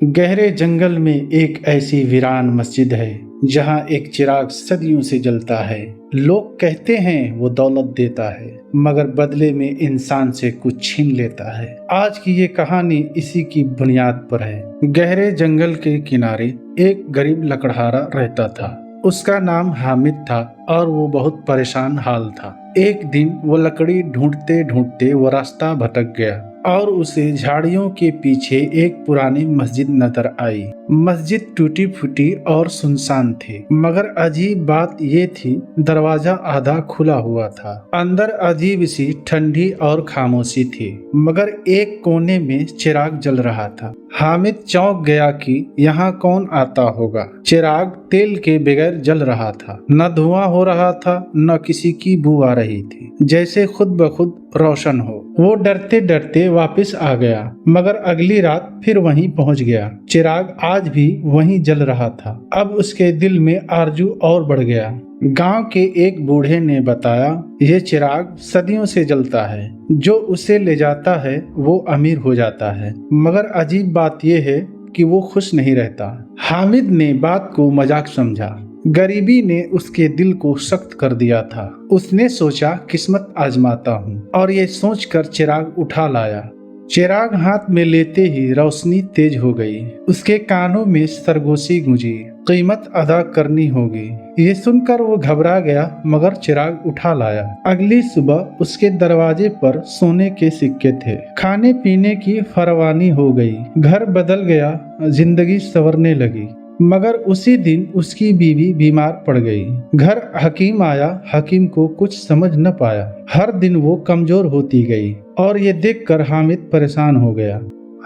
गहरे जंगल में एक ऐसी वीरान मस्जिद है जहां एक चिराग सदियों से जलता है। लोग कहते हैं वो दौलत देता है मगर बदले में इंसान से कुछ छीन लेता है। आज की ये कहानी इसी की बुनियाद पर है। गहरे जंगल के किनारे एक गरीब लकड़हारा रहता था। उसका नाम हामिद था और वो बहुत परेशान हाल था। एक दिन वो लकड़ी ढूंढते ढूंढते वो रास्ता भटक गया और उसे झाड़ियों के पीछे एक पुरानी मस्जिद नजर आई। मस्जिद टूटी फूटी और सुनसान थी, मगर अजीब बात ये थी दरवाजा आधा खुला हुआ था। अंदर अजीब सी ठंडी और खामोशी थी, मगर एक कोने में चिराग जल रहा था। हामिद चौंक गया कि यहाँ कौन आता होगा। चिराग तेल के बगैर जल रहा था, न धुआं हो रहा था न किसी की बू आ रही थी, जैसे खुद ब खुद रोशन हो। वो डरते डरते वापस आ गया, मगर अगली रात फिर वहीं पहुंच गया। चिराग आज भी वहीं जल रहा था। अब उसके दिल में आरजू और बढ़ गया। गांव के एक बूढ़े ने बताया, ये चिराग सदियों से जलता है, जो उसे ले जाता है वो अमीर हो जाता है, मगर अजीब बात यह है कि वो खुश नहीं रहता। हामिद ने बात को मजाक समझा। गरीबी ने उसके दिल को सख्त कर दिया था। उसने सोचा किस्मत आजमाता हूँ, और ये सोचकर चिराग उठा लाया। चिराग हाथ में लेते ही रोशनी तेज हो गई। उसके कानों में सरगोशी गूंजी, कीमत अदा करनी होगी। ये सुनकर वो घबरा गया, मगर चिराग उठा लाया। अगली सुबह उसके दरवाजे पर सोने के सिक्के थे। खाने पीने की फरवानी हो गई। घर बदल गया, जिंदगी संवरने लगी। मगर उसी दिन उसकी बीवी बीमार पड़ गई। घर हकीम आया, हकीम को कुछ समझ न पाया। हर दिन वो कमजोर होती गई और ये देखकर हामिद परेशान हो गया।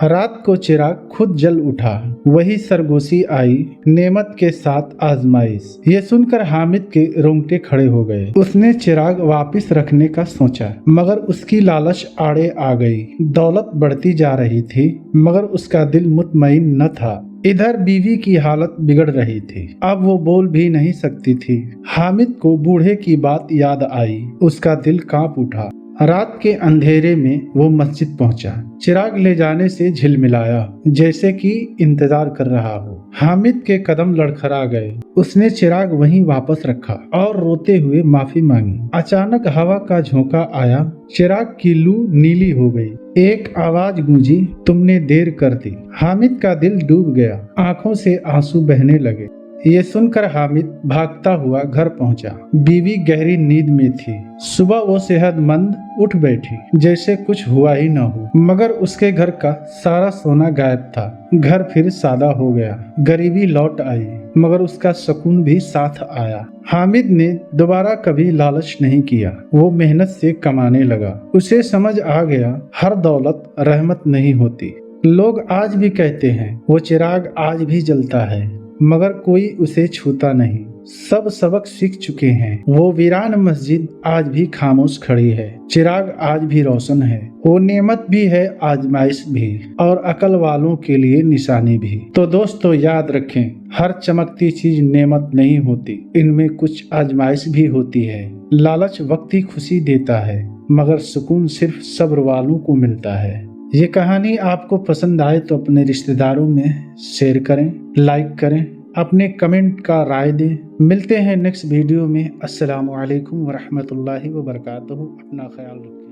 रात को चिराग खुद जल उठा। वही सरगोशी आई, नेमत के साथ आजमाइश। ये सुनकर हामिद के रोंगटे खड़े हो गए। उसने चिराग वापस रखने का सोचा, मगर उसकी लालच आड़े आ गई। दौलत बढ़ती जा रही थी, मगर उसका दिल मुतमईन न था। इधर बीवी की हालत बिगड़ रही थी, अब वो बोल भी नहीं सकती थी। हामिद को बूढ़े की बात याद आई। उसका दिल कांप उठा। रात के अंधेरे में वो मस्जिद पहुंचा। चिराग ले जाने से झिलमिलाया, जैसे कि इंतजार कर रहा हो। हामिद के कदम लड़खड़ा गए। उसने चिराग वहीं वापस रखा और रोते हुए माफी मांगी। अचानक हवा का झोंका आया। चिराग की लू नीली हो गई। एक आवाज गूंजी, तुमने देर कर दी। हामिद का दिल डूब गया, आंखों से आंसू बहने लगे। ये सुनकर हामिद भागता हुआ घर पहुंचा। बीवी गहरी नींद में थी। सुबह वो सेहतमंद उठ बैठी, जैसे कुछ हुआ ही न हो, मगर उसके घर का सारा सोना गायब था। घर फिर सादा हो गया। गरीबी लौट आई, मगर उसका सुकून भी साथ आया। हामिद ने दोबारा कभी लालच नहीं किया। वो मेहनत से कमाने लगा। उसे समझ आ गया, हर दौलत रहमत नहीं होती। लोग आज भी कहते हैं वो चिराग आज भी जलता है, मगर कोई उसे छूता नहीं। सब सबक सीख चुके हैं। वो वीरान मस्जिद आज भी खामोश खड़ी है। चिराग आज भी रोशन है। वो नेमत भी है, आजमाइश भी, और अकल वालों के लिए निशानी भी। तो दोस्तों याद रखें, हर चमकती चीज नेमत नहीं होती, इनमें कुछ आजमाइश भी होती है। लालच वक्ती खुशी देता है, मगर सुकून सिर्फ सब्र वालों को मिलता है। ये कहानी आपको पसंद आए तो अपने रिश्तेदारों में शेयर करें, लाइक करें, अपने कमेंट का राय दें। मिलते हैं नेक्स्ट वीडियो में। अस्सलामु अलैकुम वरहमतुल्लाहि वबरकातुहू। अपना ख्याल रखें।